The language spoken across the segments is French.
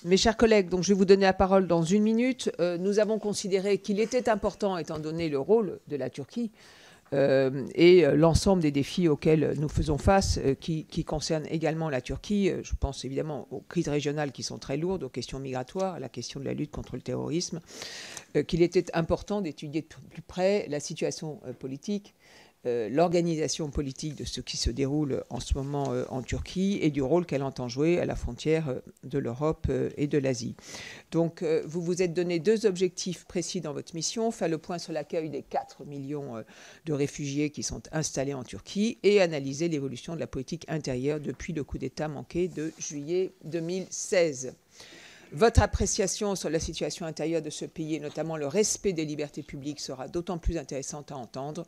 Mes chers collègues, donc je vais vous donner la parole dans une minute. Nous avons considéré qu'il était important, étant donné le rôle de la Turquie et l'ensemble des défis auxquels nous faisons face, qui concernent également la Turquie. Je pense évidemment aux crises régionales qui sont très lourdes, aux questions migratoires, à la question de la lutte contre le terrorisme, qu'il était important d'étudier de plus près la situation politique, l'organisation politique de ce qui se déroule en ce moment en Turquie et du rôle qu'elle entend jouer à la frontière de l'Europe et de l'Asie. Donc, vous vous êtes donné 2 objectifs précis dans votre mission: faire le point sur l'accueil des 4 millions de réfugiés qui sont installés en Turquie et analyser l'évolution de la politique intérieure depuis le coup d'État manqué de juillet 2016. Votre appréciation sur la situation intérieure de ce pays, et notamment le respect des libertés publiques, sera d'autant plus intéressante à entendre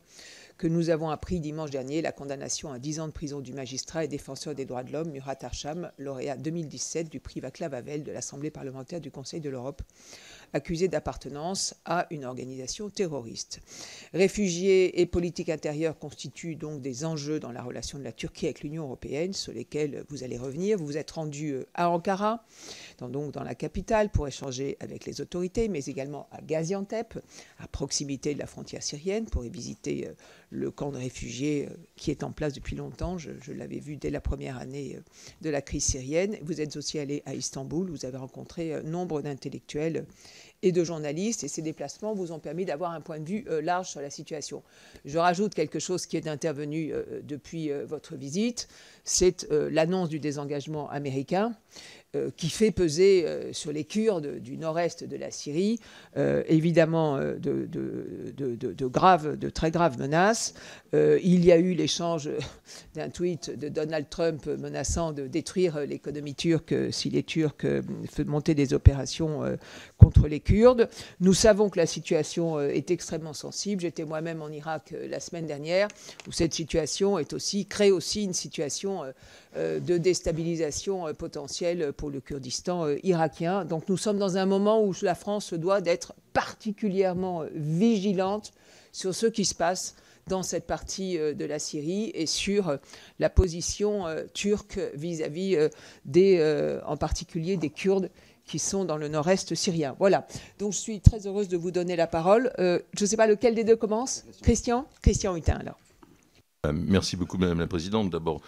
que nous avons appris dimanche dernier la condamnation à 10 ans de prison du magistrat et défenseur des droits de l'homme Murat Archam, lauréat 2017 du prix Václav Havel de l'Assemblée parlementaire du Conseil de l'Europe, accusé d'appartenance à une organisation terroriste. Réfugiés et politique intérieure constituent donc des enjeux dans la relation de la Turquie avec l'Union européenne, sur lesquels vous allez revenir. Vous vous êtes rendu à Ankara, donc dans la capitale, pour échanger avec les autorités, mais également à Gaziantep, à proximité de la frontière syrienne, pour y visiter le camp de réfugiés qui est en place depuis longtemps. Je l'avais vu dès la première année de la crise syrienne. Vous êtes aussi allé à Istanbul, vous avez rencontré nombre d'intellectuels et de journalistes, et ces déplacements vous ont permis d'avoir un point de vue large sur la situation. Je rajoute quelque chose qui est intervenu depuis votre visite, c'est l'annonce du désengagement américain, qui fait peser sur les Kurdes du nord-est de la Syrie, évidemment, de très graves menaces. Il y a eu l'échange d'un tweet de Donald Trump menaçant de détruire l'économie turque si les Turcs montaient des opérations contre les Kurdes. Nous savons que la situation est extrêmement sensible. J'étais moi-même en Irak la semaine dernière, où cette situation crée aussi une situation de déstabilisation potentielle pour le Kurdistan irakien. Donc nous sommes dans un moment où la France se doit d'être particulièrement vigilante sur ce qui se passe dans cette partie de la Syrie et sur la position turque vis-à-vis en particulier des Kurdes qui sont dans le nord-est syrien. Voilà. Donc je suis très heureuse de vous donner la parole. Je ne sais pas lequel des deux commence. Christian Hutin, alors. Merci beaucoup, Madame la Présidente. D'abord,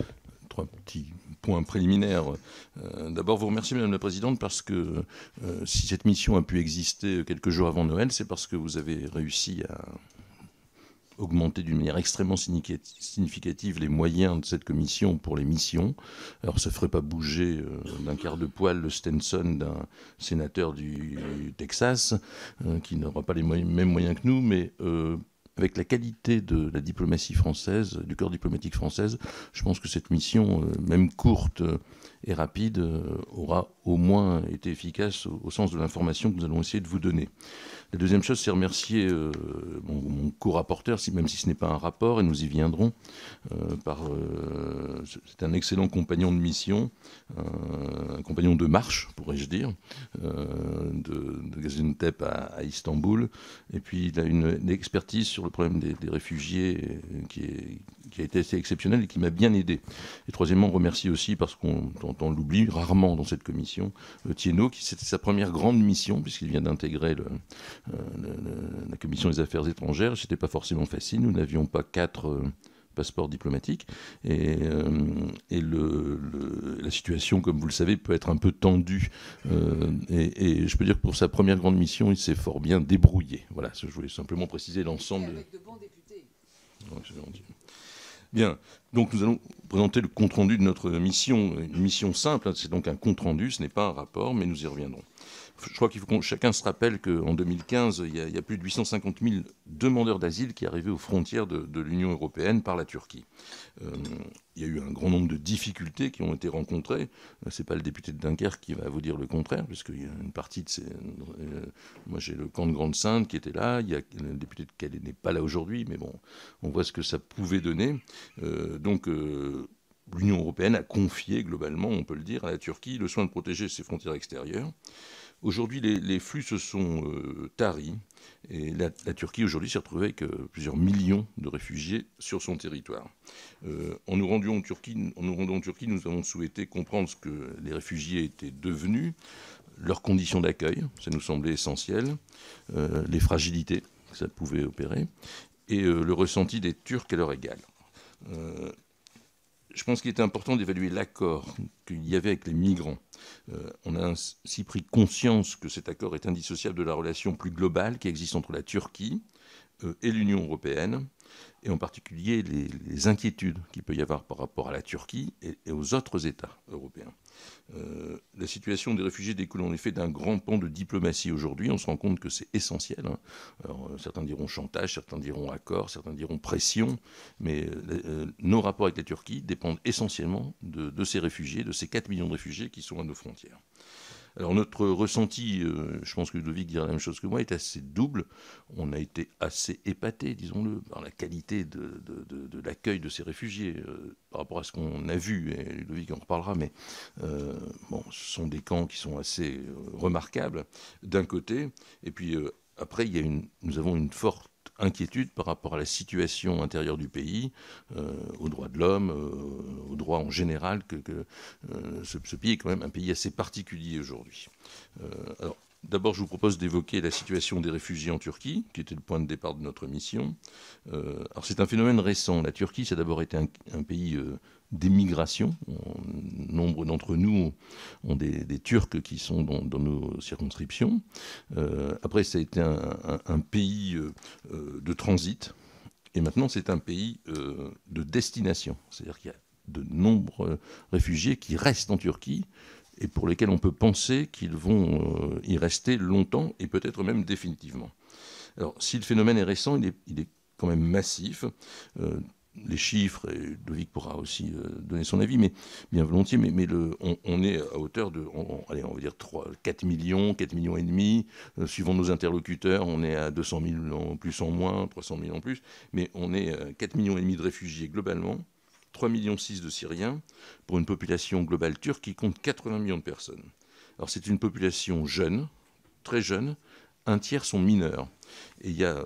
3 petits points préliminaires. D'abord, vous remercier, Madame la Présidente, parce que si cette mission a pu exister quelques jours avant Noël, c'est parce que vous avez réussi à augmenter d'une manière extrêmement significative les moyens de cette commission pour les missions. Alors ça ne ferait pas bouger d'un quart de poil le Stenson d'un sénateur du Texas, qui n'aura pas les mêmes moyens que nous, mais avec la qualité de la diplomatie française, du corps diplomatique française, je pense que cette mission, même courte et rapide, aura au moins été efficace au sens de l'information que nous allons essayer de vous donner. La deuxième chose, c'est remercier mon co-rapporteur, même si ce n'est pas un rapport, et nous y viendrons. C'est un excellent compagnon de mission, un compagnon de marche, pourrais-je dire, de Gaziantep à Istanbul. Et puis il a une expertise sur le problème des réfugiés qui a été assez exceptionnelle et qui m'a bien aidé. Et troisièmement, remercier aussi, parce qu'on l'oublie rarement dans cette commission, Thiénot, qui c'était sa première grande mission, puisqu'il vient d'intégrer la commission des affaires étrangères. Ce n'était pas forcément facile, nous n'avions pas 4 passeports diplomatiques, et la situation, comme vous le savez, peut être un peu tendue, et je peux dire que pour sa première grande mission, il s'est fort bien débrouillé. Voilà, je voulais simplement préciser l'ensemble. Avec de bons députés. Bien, donc nous allons présenter le compte-rendu de notre mission, une mission simple, c'est donc un compte-rendu, ce n'est pas un rapport, mais nous y reviendrons. Je crois qu'il faut que chacun se rappelle qu'en 2015, il y a plus de 850 000 demandeurs d'asile qui arrivaient aux frontières de l'Union européenne par la Turquie. Il y a eu un grand nombre de difficultés qui ont été rencontrées. Ce n'est pas le député de Dunkerque qui va vous dire le contraire, puisqu'il y a une partie de ces... moi, j'ai le camp de Grande-Sainte qui était là. Il y a le député de Calais n'est pas là aujourd'hui, mais bon, on voit ce que ça pouvait donner. L'Union européenne a confié, globalement, on peut le dire, à la Turquie le soin de protéger ses frontières extérieures. Aujourd'hui, les flux se sont taris. Et la Turquie, aujourd'hui, s'est retrouvée avec plusieurs millions de réfugiés sur son territoire. En nous rendant en Turquie, nous avons souhaité comprendre ce que les réfugiés étaient devenus, leurs conditions d'accueil, ça nous semblait essentiel, les fragilités que ça pouvait opérer, et le ressenti des Turcs à leur égal. Je pense qu'il était important d'évaluer l'accord qu'il y avait avec les migrants. On a ainsi pris conscience que cet accord est indissociable de la relation plus globale qui existe entre la Turquie et l'Union européenne, et en particulier les inquiétudes qu'il peut y avoir par rapport à la Turquie et aux autres États européens. La situation des réfugiés découle en effet d'un grand pan de diplomatie aujourd'hui. On se rend compte que c'est essentiel. Alors, certains diront chantage, certains diront accord, certains diront pression, mais nos rapports avec la Turquie dépendent essentiellement de ces réfugiés, de ces 4 millions de réfugiés qui sont à nos frontières. Alors notre ressenti, je pense que Ludovic dira la même chose que moi, est assez double. On a été assez épaté, disons-le, par la qualité de l'accueil de ces réfugiés par rapport à ce qu'on a vu, et Ludovic en reparlera, mais bon, ce sont des camps qui sont assez remarquables d'un côté, et puis après, nous avons une forte inquiétude par rapport à la situation intérieure du pays, aux droits de l'homme, aux droits en général, ce pays est quand même un pays assez particulier aujourd'hui. Alors, d'abord, je vous propose d'évoquer la situation des réfugiés en Turquie, qui était le point de départ de notre mission. Alors, c'est un phénomène récent. La Turquie, ça a d'abord été un pays d'émigration. Nombre d'entre nous ont des Turcs qui sont dans nos circonscriptions. Après, ça a été un pays de transit. Et maintenant, c'est un pays de destination. C'est-à-dire qu'il y a de nombreux réfugiés qui restent en Turquie et pour lesquels on peut penser qu'ils vont y rester longtemps et peut-être même définitivement. Alors, si le phénomène est récent, il est quand même massif. Les chiffres, et Ludovic pourra aussi donner son avis, mais bien volontiers, mais on est à hauteur de, allez, on va dire 4 millions, 4 millions et demi, suivant nos interlocuteurs, on est à 200 000 en plus en moins, 300 000 en plus, mais on est à 4 millions et demi de réfugiés globalement, 3,6 millions de Syriens, pour une population globale turque qui compte 80 millions de personnes. Alors c'est une population jeune, très jeune, un tiers sont mineurs. Et il y a,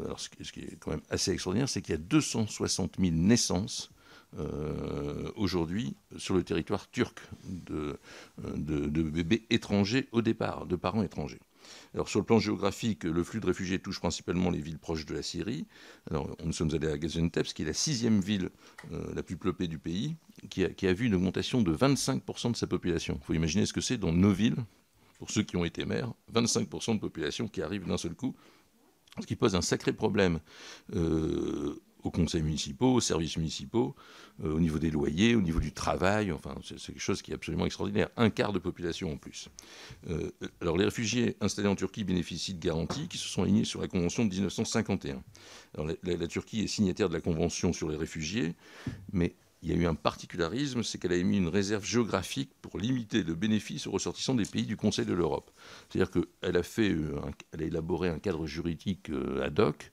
alors ce qui est quand même assez extraordinaire, c'est qu'il y a 260 000 naissances aujourd'hui sur le territoire turc de bébés étrangers au départ, de parents étrangers. Alors sur le plan géographique, le flux de réfugiés touche principalement les villes proches de la Syrie. Alors nous sommes allés à Gaziantep, qui est la 6e ville la plus peuplée du pays, qui a vu une augmentation de 25% de sa population. Il faut imaginer ce que c'est dans nos villes, pour ceux qui ont été maires, 25% de population qui arrive d'un seul coup, ce qui pose un sacré problème aux conseils municipaux, aux services municipaux, au niveau des loyers, au niveau du travail. Enfin, c'est quelque chose qui est absolument extraordinaire. Un quart de population en plus. Alors, les réfugiés installés en Turquie bénéficient de garanties qui se sont alignées sur la Convention de 1951. Alors, la Turquie est signataire de la Convention sur les réfugiés, mais il y a eu un particularisme, c'est qu'elle a émis une réserve géographique pour limiter le bénéfice aux ressortissants des pays du Conseil de l'Europe. C'est-à-dire qu'elle a élaboré un cadre juridique ad hoc,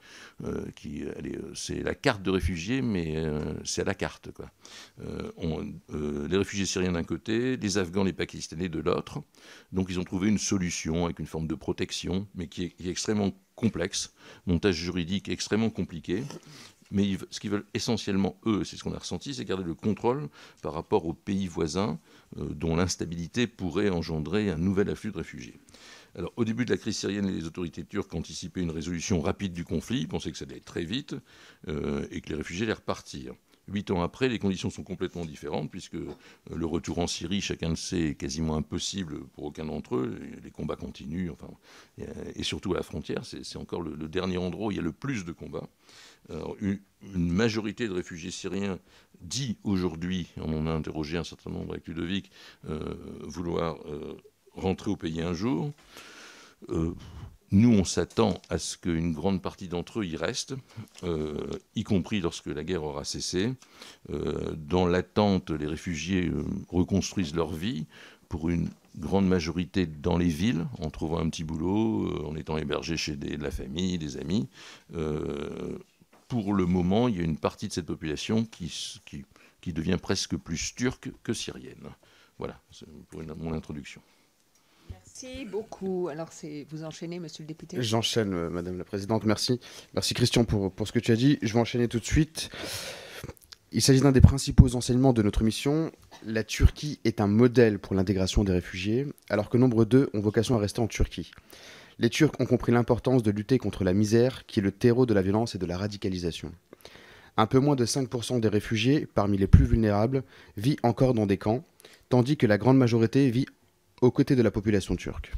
c'est la carte de réfugiés, mais c'est à la carte, quoi. Les réfugiés syriens d'un côté, les Afghans, les Pakistanais de l'autre. Donc ils ont trouvé une solution avec une forme de protection, mais qui est extrêmement complexe, montage juridique extrêmement compliqué. Mais ce qu'ils veulent essentiellement, eux, c'est ce qu'on a ressenti, c'est garder le contrôle par rapport aux pays voisins dont l'instabilité pourrait engendrer un nouvel afflux de réfugiés. Alors, au début de la crise syrienne, les autorités turques anticipaient une résolution rapide du conflit, ils pensaient que ça allait être très vite et que les réfugiés allaient repartir. 8 ans après, les conditions sont complètement différentes, puisque le retour en Syrie, chacun le sait, est quasiment impossible pour aucun d'entre eux. Les combats continuent, enfin, et surtout à la frontière, c'est encore le dernier endroit où il y a le plus de combats. Alors, une majorité de réfugiés syriens dit aujourd'hui, on en a interrogé un certain nombre avec Ludovic, vouloir rentrer au pays un jour. Nous, on s'attend à ce qu'une grande partie d'entre eux y restent, y compris lorsque la guerre aura cessé. Dans l'attente, les réfugiés reconstruisent leur vie, pour une grande majorité dans les villes, en trouvant un petit boulot, en étant hébergés chez de la famille, des amis. Pour le moment, il y a une partie de cette population qui devient presque plus turque que syrienne. Voilà, c'est pour mon introduction. Merci. Merci beaucoup. Alors, vous enchaînez, monsieur le député. J'enchaîne, Madame la Présidente. Merci. Merci, Christian, pour ce que tu as dit. Je vais enchaîner tout de suite. Il s'agit d'un des principaux enseignements de notre mission. La Turquie est un modèle pour l'intégration des réfugiés, alors que nombre d'eux ont vocation à rester en Turquie. Les Turcs ont compris l'importance de lutter contre la misère, qui est le terreau de la violence et de la radicalisation. Un peu moins de 5% des réfugiés, parmi les plus vulnérables, vit encore dans des camps, tandis que la grande majorité vit aux côtés de la population turque.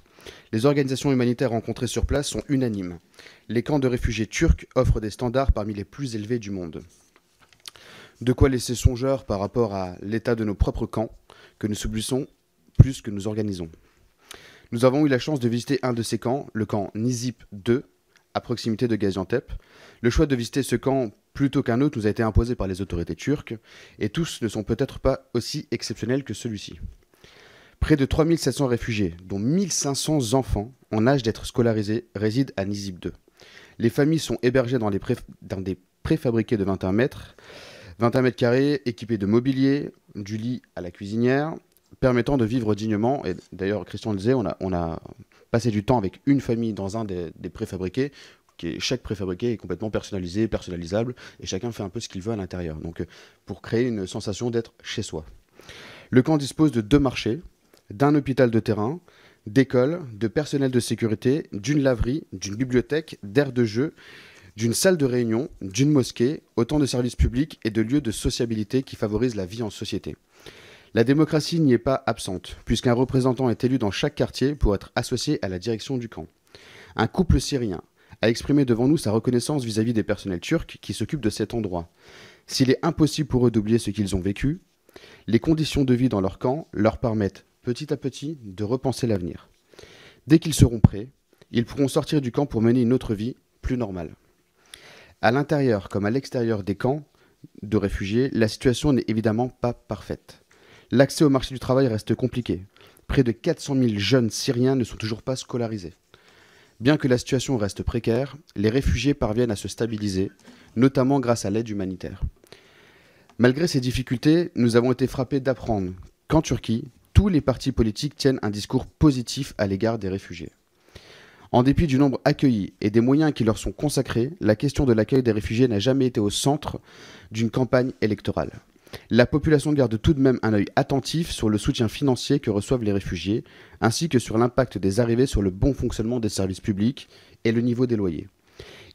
Les organisations humanitaires rencontrées sur place sont unanimes. Les camps de réfugiés turcs offrent des standards parmi les plus élevés du monde. De quoi laisser songeur par rapport à l'état de nos propres camps, que nous subissons plus que nous organisons. Nous avons eu la chance de visiter un de ces camps, le camp Nizip 2, à proximité de Gaziantep. Le choix de visiter ce camp plutôt qu'un autre nous a été imposé par les autorités turques, et tous ne sont peut-être pas aussi exceptionnels que celui-ci. Près de 3700 réfugiés, dont 1500 enfants en âge d'être scolarisés, résident à Nizip 2. Les familles sont hébergées dans des préfabriqués de 21 mètres carrés, équipés de mobilier, du lit à la cuisinière, permettant de vivre dignement. Et d'ailleurs, Christian le disait, on a passé du temps avec une famille dans un des préfabriqués. Chaque préfabriqué est complètement personnalisé, personnalisable, et chacun fait un peu ce qu'il veut à l'intérieur. Donc, pour créer une sensation d'être chez soi. Le camp dispose de 2 marchés, d'un hôpital de terrain, d'écoles, de personnel de sécurité, d'une laverie, d'une bibliothèque, d'aires de jeu, d'une salle de réunion, d'une mosquée, autant de services publics et de lieux de sociabilité qui favorisent la vie en société. La démocratie n'y est pas absente, puisqu'un représentant est élu dans chaque quartier pour être associé à la direction du camp. Un couple syrien a exprimé devant nous sa reconnaissance vis-à-vis des personnels turcs qui s'occupent de cet endroit. S'il est impossible pour eux d'oublier ce qu'ils ont vécu, les conditions de vie dans leur camp leur permettent petit à petit de repenser l'avenir. Dès qu'ils seront prêts, ils pourront sortir du camp pour mener une autre vie plus normale. À l'intérieur comme à l'extérieur des camps de réfugiés, la situation n'est évidemment pas parfaite. L'accès au marché du travail reste compliqué. Près de 400 000 jeunes Syriens ne sont toujours pas scolarisés. Bien que la situation reste précaire, les réfugiés parviennent à se stabiliser, notamment grâce à l'aide humanitaire. Malgré ces difficultés, nous avons été frappés d'apprendre qu'en Turquie, tous les partis politiques tiennent un discours positif à l'égard des réfugiés. En dépit du nombre accueilli et des moyens qui leur sont consacrés, la question de l'accueil des réfugiés n'a jamais été au centre d'une campagne électorale. La population garde tout de même un œil attentif sur le soutien financier que reçoivent les réfugiés, ainsi que sur l'impact des arrivées sur le bon fonctionnement des services publics et le niveau des loyers.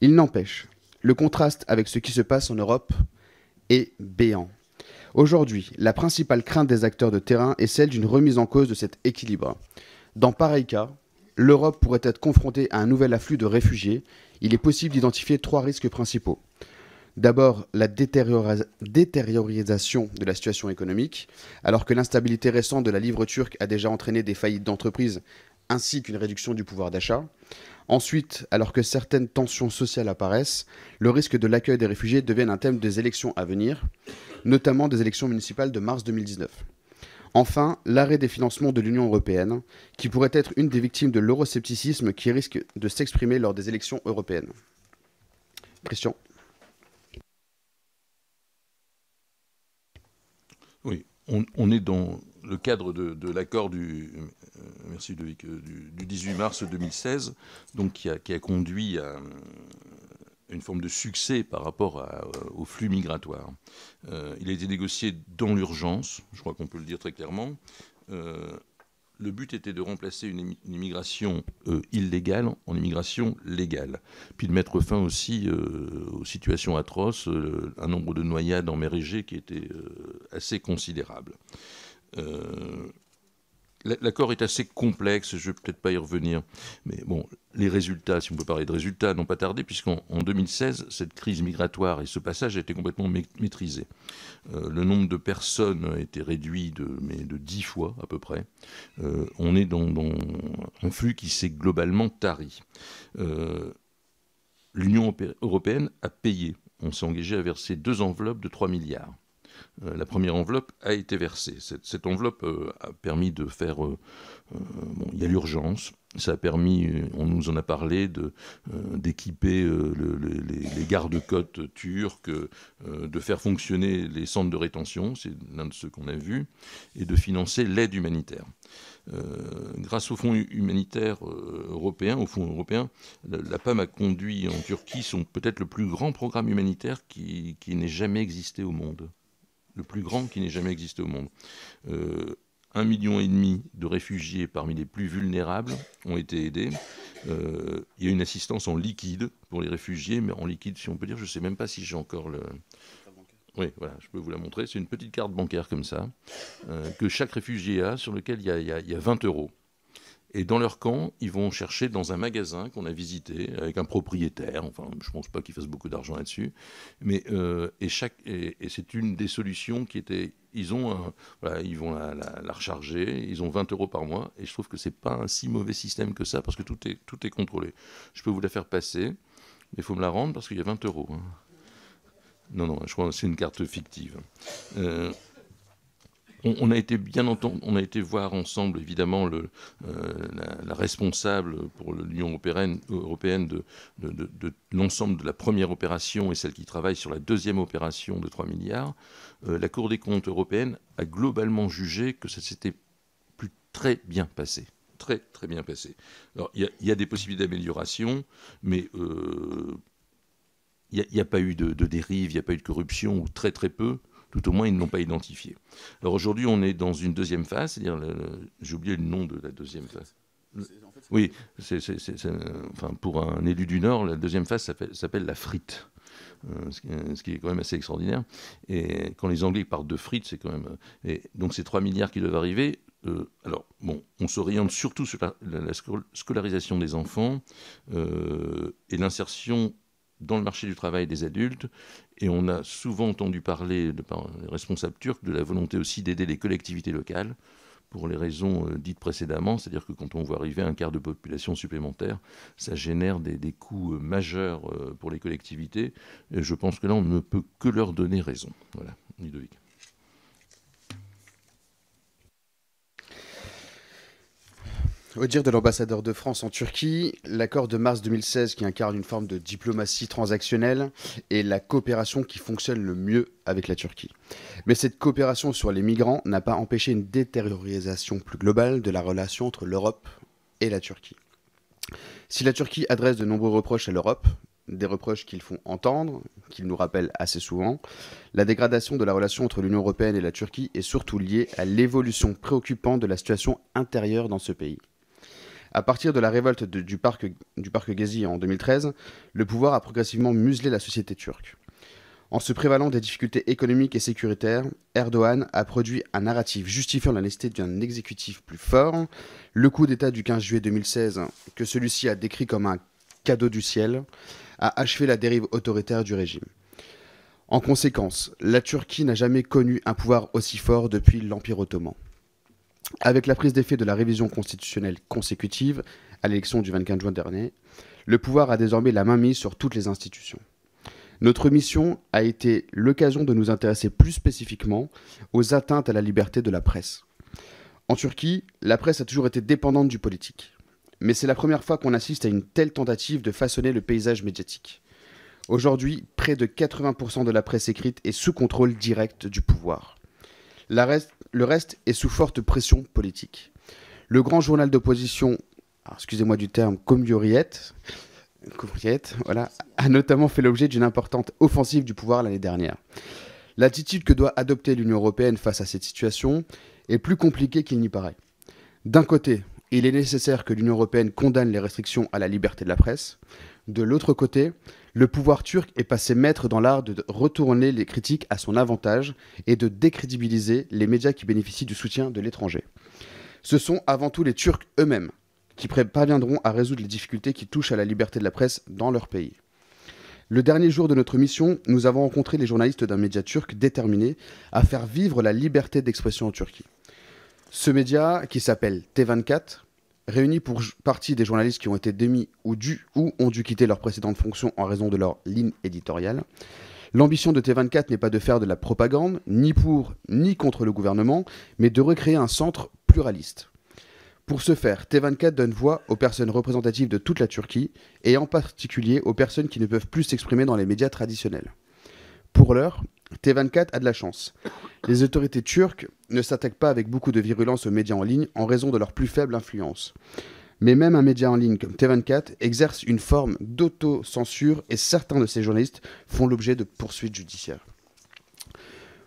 Il n'empêche, le contraste avec ce qui se passe en Europe est béant. Aujourd'hui, la principale crainte des acteurs de terrain est celle d'une remise en cause de cet équilibre. Dans pareil cas, l'Europe pourrait être confrontée à un nouvel afflux de réfugiés. Il est possible d'identifier 3 risques principaux. D'abord, la détériorisation de la situation économique, alors que l'instabilité récente de la livre turque a déjà entraîné des faillites d'entreprises ainsi qu'une réduction du pouvoir d'achat. Ensuite, alors que certaines tensions sociales apparaissent, le risque de l'accueil des réfugiés devienne un thème des élections à venir, notamment des élections municipales de mars 2019. Enfin, l'arrêt des financements de l'Union européenne, qui pourrait être une des victimes de l'euroscepticisme qui risque de s'exprimer lors des élections européennes. Christian. Oui, on est dans le cadre de l'accord du 18 mars 2016, donc qui a conduit à une forme de succès par rapport au flux migratoire. Il a été négocié dans l'urgence, je crois qu'on peut le dire très clairement. Le but était de remplacer une immigration illégale en immigration légale, puis de mettre fin aussi aux situations atroces, un nombre de noyades en mer Égée qui était assez considérable. L'accord est assez complexe, je ne vais peut-être pas y revenir, mais bon, les résultats, si on peut parler de résultats, n'ont pas tardé, puisqu'en 2016, cette crise migratoire et ce passage a été complètement maîtrisé. Le nombre de personnes a été réduit de 10 fois à peu près. On est dans un flux qui s'est globalement tari. L'Union européenne a payé. On s'est engagé à verser 2 enveloppes de 3 milliards. la première enveloppe a été versée. Cette enveloppe a permis de faire... il y a l'urgence. Ça a permis, on nous en a parlé, d'équiper les gardes-côtes turcs, de faire fonctionner les centres de rétention, c'est l'un de ceux qu'on a vus, et de financer l'aide humanitaire. Grâce au fonds humanitaire européen, la PAM a conduit en Turquie peut-être le plus grand programme humanitaire qui n'ait jamais existé au monde. Le plus grand qui n'ait jamais existé au monde. 1,5 million de réfugiés parmi les plus vulnérables ont été aidés. Il y a une assistance en liquide pour les réfugiés, mais en liquide, si on peut dire, je ne sais même pas si j'ai encore le... Oui, voilà, je peux vous la montrer. C'est une petite carte bancaire comme ça, que chaque réfugié a, sur lequel il y a 20 €. Et dans leur camp, ils vont chercher dans un magasin qu'on a visité avec un propriétaire. Enfin, je ne pense pas qu'ils fassent beaucoup d'argent là-dessus. Mais et c'est une des solutions qui était. Ils vont la recharger. Ils ont 20 € par mois. Et je trouve que c'est pas un si mauvais système que ça parce que tout est contrôlé. Je peux vous la faire passer, mais il faut me la rendre parce qu'il y a 20 €. Hein. Non, je crois que c'est une carte fictive. On a été on a été voir ensemble, évidemment, la responsable pour l'Union européenne de l'ensemble de la première opération et celle qui travaille sur la deuxième opération de 3 milliards. La Cour des comptes européenne a globalement jugé que ça s'était très bien passé. Très, très bien passé. Alors, il y a des possibilités d'amélioration, mais il n'y a pas eu de dérive, il n'y a pas eu de corruption, ou très, très peu. Tout au moins, ils ne l'ont pas identifié. Alors aujourd'hui, on est dans une deuxième phase, c'est-à-dire, j'ai oublié le nom de la deuxième phase. Oui, enfin, pour un élu du Nord, la deuxième phase s'appelle la frite, ce qui est quand même assez extraordinaire. Et quand les Anglais parlent de frites, c'est quand même... Et donc ces 3 milliards qui doivent arriver, alors, bon, on s'oriente surtout sur la scolarisation des enfants et l'insertion dans le marché du travail des adultes, et on a souvent entendu parler par les responsables turcs de la volonté aussi d'aider les collectivités locales pour les raisons dites précédemment, c'est-à-dire que quand on voit arriver un quart de population supplémentaire, ça génère des coûts majeurs pour les collectivités, et je pense que là on ne peut que leur donner raison. Voilà, Ludovic. Au dire de l'ambassadeur de France en Turquie, l'accord de mars 2016 qui incarne une forme de diplomatie transactionnelle est la coopération qui fonctionne le mieux avec la Turquie. Mais cette coopération sur les migrants n'a pas empêché une détériorisation plus globale de la relation entre l'Europe et la Turquie. Si la Turquie adresse de nombreux reproches à l'Europe, des reproches qu'ils font entendre, qu'ils nous rappellent assez souvent, la dégradation de la relation entre l'Union européenne et la Turquie est surtout liée à l'évolution préoccupante de la situation intérieure dans ce pays. À partir de la révolte du parc Gezi en 2013, le pouvoir a progressivement muselé la société turque. En se prévalant des difficultés économiques et sécuritaires, Erdogan a produit un narratif justifiant la nécessité d'un exécutif plus fort. Le coup d'État du 15 juillet 2016, que celui-ci a décrit comme un cadeau du ciel, a achevé la dérive autoritaire du régime. En conséquence, la Turquie n'a jamais connu un pouvoir aussi fort depuis l'Empire ottoman. Avec la prise d'effet de la révision constitutionnelle consécutive à l'élection du 24 juin dernier, le pouvoir a désormais la main mise sur toutes les institutions. Notre mission a été l'occasion de nous intéresser plus spécifiquement aux atteintes à la liberté de la presse. En Turquie, la presse a toujours été dépendante du politique. Mais c'est la première fois qu'on assiste à une telle tentative de façonner le paysage médiatique. Aujourd'hui, près de 80% de la presse écrite est sous contrôle direct du pouvoir. Le reste est sous forte pression politique. Le grand journal d'opposition, excusez-moi du terme, Cumhuriyet, voilà, a notamment fait l'objet d'une importante offensive du pouvoir l'année dernière. L'attitude que doit adopter l'Union européenne face à cette situation est plus compliquée qu'il n'y paraît. D'un côté, il est nécessaire que l'Union européenne condamne les restrictions à la liberté de la presse. De l'autre côté, le pouvoir turc est passé maître dans l'art de retourner les critiques à son avantage et de décrédibiliser les médias qui bénéficient du soutien de l'étranger. Ce sont avant tout les Turcs eux-mêmes qui parviendront à résoudre les difficultés qui touchent à la liberté de la presse dans leur pays. Le dernier jour de notre mission, nous avons rencontré les journalistes d'un média turc déterminé à faire vivre la liberté d'expression en Turquie. Ce média, qui s'appelle T24, réunit pour partie des journalistes qui ont été démis ou ont dû quitter leurs précédentes fonctions en raison de leur ligne éditoriale. L'ambition de T24 n'est pas de faire de la propagande, ni pour ni contre le gouvernement, mais de recréer un centre pluraliste. Pour ce faire, T24 donne voix aux personnes représentatives de toute la Turquie, et en particulier aux personnes qui ne peuvent plus s'exprimer dans les médias traditionnels. Pour l'heure, T24 a de la chance. Les autorités turques ne s'attaquent pas avec beaucoup de virulence aux médias en ligne en raison de leur plus faible influence. Mais même un média en ligne comme T24 exerce une forme d'autocensure et certains de ses journalistes font l'objet de poursuites judiciaires.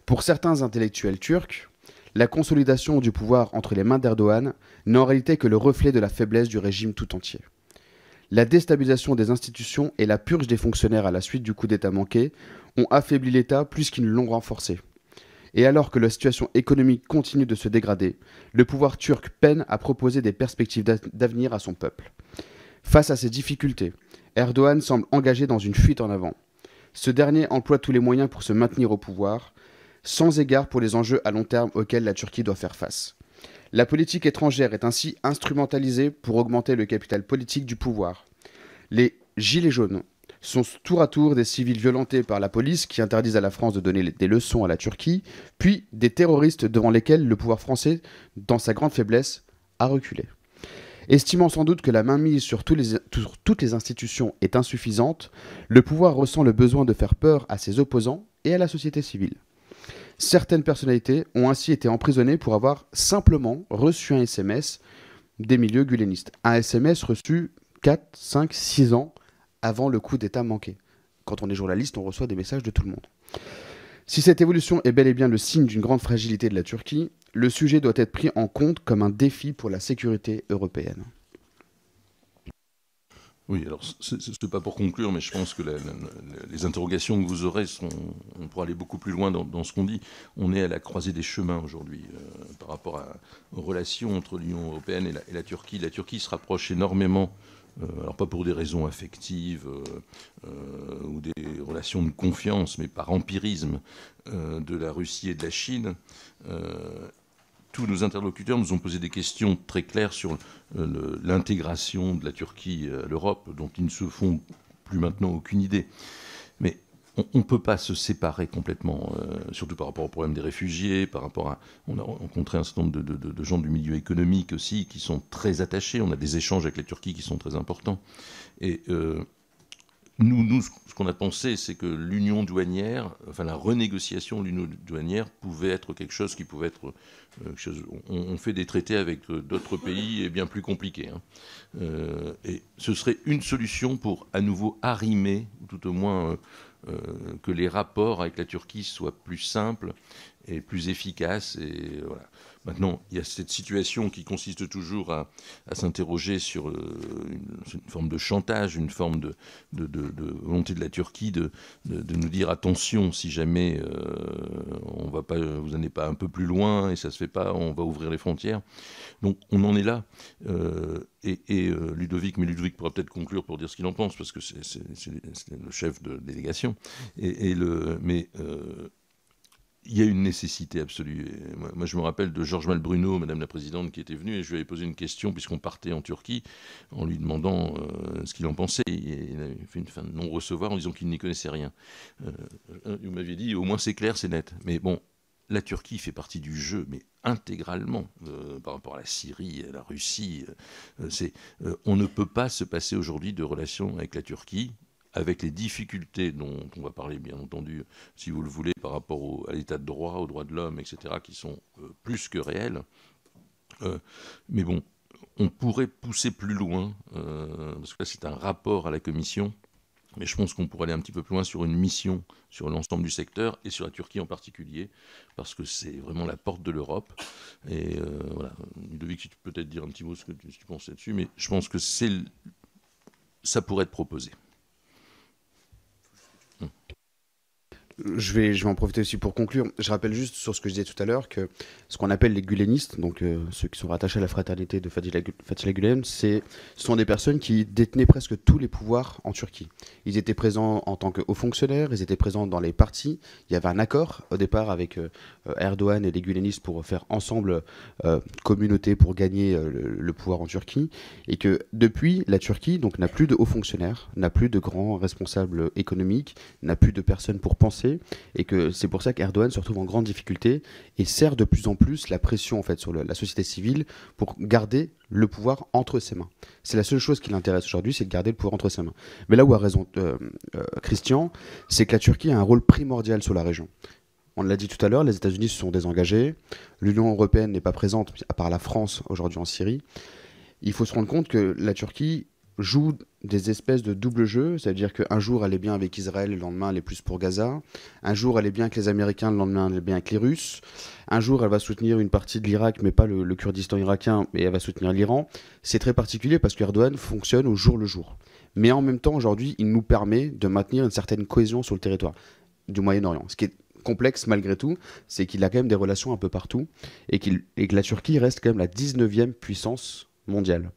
Pour certains intellectuels turcs, la consolidation du pouvoir entre les mains d'Erdogan n'est en réalité que le reflet de la faiblesse du régime tout entier. La déstabilisation des institutions et la purge des fonctionnaires à la suite du coup d'État manqué ont affaibli l'État plus qu'ils ne l'ont renforcé. Et alors que la situation économique continue de se dégrader, le pouvoir turc peine à proposer des perspectives d'avenir à son peuple. Face à ces difficultés, Erdogan semble engagé dans une fuite en avant. Ce dernier emploie tous les moyens pour se maintenir au pouvoir, sans égard pour les enjeux à long terme auxquels la Turquie doit faire face. La politique étrangère est ainsi instrumentalisée pour augmenter le capital politique du pouvoir. Les gilets jaunes sont tour à tour des civils violentés par la police qui interdisent à la France de donner des leçons à la Turquie, puis des terroristes devant lesquels le pouvoir français, dans sa grande faiblesse, a reculé. Estimant sans doute que la mainmise sur toutes les institutions est insuffisante, le pouvoir ressent le besoin de faire peur à ses opposants et à la société civile. Certaines personnalités ont ainsi été emprisonnées pour avoir simplement reçu un SMS des milieux gulenistes. Un SMS reçu 4, 5, 6 ans avant le coup d'État manqué. Quand on est journaliste, on reçoit des messages de tout le monde. Si cette évolution est bel et bien le signe d'une grande fragilité de la Turquie, le sujet doit être pris en compte comme un défi pour la sécurité européenne. Oui, alors ce n'est pas pour conclure, mais je pense que les interrogations que vous aurez on pourra aller beaucoup plus loin dans ce qu'on dit. On est à la croisée des chemins aujourd'hui par rapport aux relations entre l'Union européenne et la Turquie. La Turquie se rapproche énormément, alors pas pour des raisons affectives ou des relations de confiance, mais par empirisme de la Russie et de la Chine. Tous nos interlocuteurs nous ont posé des questions très claires sur l'intégration de la Turquie à l'Europe, dont ils ne se font plus maintenant aucune idée. Mais on ne peut pas se séparer complètement, surtout par rapport au problème des réfugiés, par rapport à... On a rencontré un certain nombre de gens du milieu économique aussi qui sont très attachés. On a des échanges avec la Turquie qui sont très importants. Et... Nous, ce qu'on a pensé, c'est que l'union douanière, enfin la renégociation de l'union douanière pouvait être quelque chose qui pouvait être... on fait des traités avec d'autres pays et bien plus compliqués. Et ce serait une solution pour à nouveau arrimer, ou tout au moins que les rapports avec la Turquie soient plus simples et plus efficaces. Et voilà. Maintenant, il y a cette situation qui consiste toujours à s'interroger sur une forme de chantage, une forme de volonté de la Turquie de nous dire attention, si jamais on va pas, vous n'allez pas un peu plus loin et ça se fait pas, on va ouvrir les frontières. Donc on en est là. Ludovic pourra peut-être conclure pour dire ce qu'il en pense, parce que c'est le chef de délégation. Il y a une nécessité absolue. Moi, je me rappelle de Georges Malbruno, Madame la Présidente, qui était venue, et je lui avais posé une question, puisqu'on partait en Turquie, en lui demandant ce qu'il en pensait. Il avait fait une fin de non-recevoir en disant qu'il n'y connaissait rien. Vous m'aviez dit, au moins c'est clair, c'est net. Mais bon, la Turquie fait partie du jeu, mais intégralement, par rapport à la Syrie, à la Russie. On ne peut pas se passer aujourd'hui de relations avec la Turquie, avec les difficultés dont on va parler, bien entendu, si vous le voulez, par rapport à l'état de droit, aux droits de l'homme, etc., qui sont plus que réels. Mais bon, on pourrait pousser plus loin, parce que là, c'est un rapport à la Commission, mais je pense qu'on pourrait aller un petit peu plus loin sur une mission sur l'ensemble du secteur, et sur la Turquie en particulier, parce que c'est vraiment la porte de l'Europe. Et voilà, Ludovic, si tu peux peut-être dire un petit mot ce que tu penses là-dessus, mais je pense que ça pourrait être proposé. Je vais en profiter aussi pour conclure. Je rappelle juste sur ce que je disais tout à l'heure que ce qu'on appelle les Gülenistes, donc ceux qui sont rattachés à la fraternité de Fethullah Gülen, ce sont des personnes qui détenaient presque tous les pouvoirs en Turquie. Ils étaient présents en tant que hauts fonctionnaires, ils étaient présents dans les partis. Il y avait un accord au départ avec Erdogan et les Gülenistes pour faire ensemble communauté pour gagner le pouvoir en Turquie. Et que depuis, la Turquie donc, n'a plus de hauts fonctionnaires, n'a plus de grands responsables économiques, n'a plus de personnes pour penser. Et que c'est pour ça qu'Erdogan se retrouve en grande difficulté et sert de plus en plus la pression en fait, sur la société civile pour garder le pouvoir entre ses mains. C'est la seule chose qui l'intéresse aujourd'hui, c'est de garder le pouvoir entre ses mains. Mais là où a raison Christian, c'est que la Turquie a un rôle primordial sur la région. On l'a dit tout à l'heure, les États-Unis se sont désengagés, l'Union européenne n'est pas présente, à part la France aujourd'hui en Syrie. Il faut se rendre compte que la Turquie joue des espèces de double jeu, c'est-à-dire qu'un jour elle est bien avec Israël, le lendemain elle est plus pour Gaza, un jour elle est bien avec les Américains, le lendemain elle est bien avec les Russes, un jour elle va soutenir une partie de l'Irak mais pas le Kurdistan irakien, mais elle va soutenir l'Iran. C'est très particulier parce qu'Erdogan fonctionne au jour le jour. Mais en même temps aujourd'hui il nous permet de maintenir une certaine cohésion sur le territoire du Moyen-Orient. Ce qui est complexe malgré tout, c'est qu'il a quand même des relations un peu partout et que la Turquie reste quand même la 19e puissance mondiale.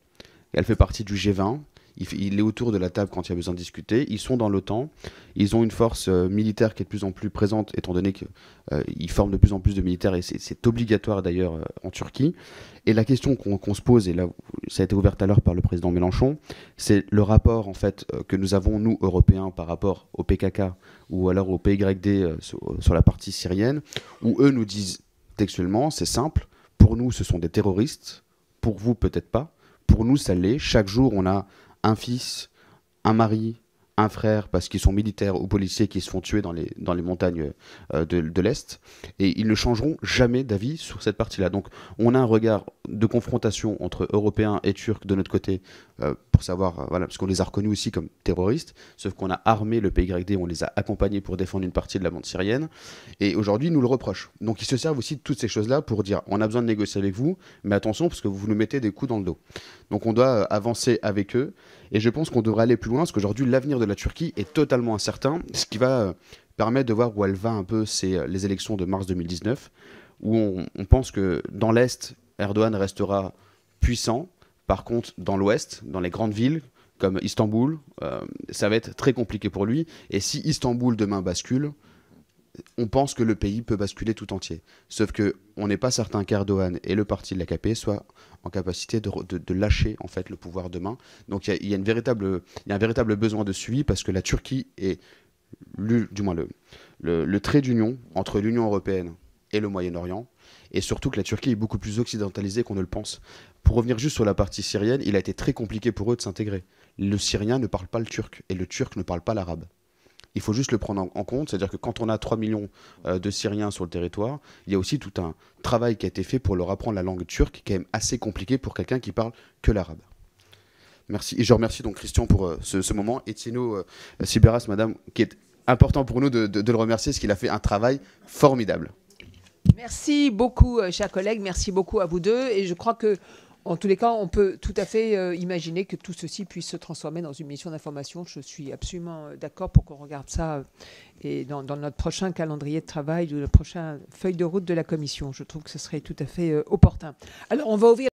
Elle fait partie du G20. Il est autour de la table quand il y a besoin de discuter. Ils sont dans l'OTAN. Ils ont une force militaire qui est de plus en plus présente, étant donné qu'ils forment de plus en plus de militaires, et c'est obligatoire d'ailleurs en Turquie. Et la question qu'on se pose, et là ça a été ouvert à l'heure par le président Mélenchon, c'est le rapport en fait que nous avons, nous, Européens, par rapport au PKK ou alors au PYD sur la partie syrienne, où eux nous disent textuellement, c'est simple, pour nous ce sont des terroristes, pour vous peut-être pas. Pour nous, ça l'est. Chaque jour, on a un fils, un mari, un frère, parce qu'ils sont militaires ou policiers, qui se font tuer dans les montagnes de l'Est. Et ils ne changeront jamais d'avis sur cette partie-là. Donc, on a un regard de confrontation entre Européens et Turcs de notre côté, pour savoir, voilà, parce qu'on les a reconnus aussi comme terroristes, sauf qu'on a armé le PYD, on les a accompagnés pour défendre une partie de la bande syrienne. Et aujourd'hui, ils nous le reprochent. Donc, ils se servent aussi de toutes ces choses-là pour dire, on a besoin de négocier avec vous, mais attention, parce que vous nous mettez des coups dans le dos. Donc, on doit avancer avec eux. Et je pense qu'on devrait aller plus loin, parce qu'aujourd'hui, l'avenir de la Turquie est totalement incertain, ce qui va permettre de voir où elle va un peu, c'est les élections de mars 2019, où on pense que dans l'Est, Erdogan restera puissant. Par contre, dans l'Ouest, dans les grandes villes, comme Istanbul, ça va être très compliqué pour lui. Et si Istanbul demain bascule, on pense que le pays peut basculer tout entier. Sauf qu'on n'est pas certain qu'Erdogan et le parti de l'AKP soient en capacité de lâcher en fait, le pouvoir demain. Donc il y a un véritable besoin de suivi, parce que la Turquie est du moins le trait d'union entre l'Union européenne et le Moyen-Orient, et surtout que la Turquie est beaucoup plus occidentalisée qu'on ne le pense. Pour revenir juste sur la partie syrienne, il a été très compliqué pour eux de s'intégrer. Le Syrien ne parle pas le turc, et le turc ne parle pas l'arabe. Il faut juste le prendre en compte, c'est-à-dire que quand on a 3 millions de Syriens sur le territoire, il y a aussi tout un travail qui a été fait pour leur apprendre la langue turque, qui est quand même assez compliqué pour quelqu'un qui parle que l'arabe. Merci. Et je remercie donc Christian pour ce moment, et Tino Sibéras, madame, qui est important pour nous de le remercier, parce qu'il a fait un travail formidable. Merci beaucoup, chers collègues. Merci beaucoup à vous deux. Et je crois que, en tous les cas, on peut tout à fait imaginer que tout ceci puisse se transformer dans une mission d'information. Je suis absolument d'accord pour qu'on regarde ça et dans notre prochain calendrier de travail ou la prochaine feuille de route de la Commission. Je trouve que ce serait tout à fait opportun. Alors, on va ouvrir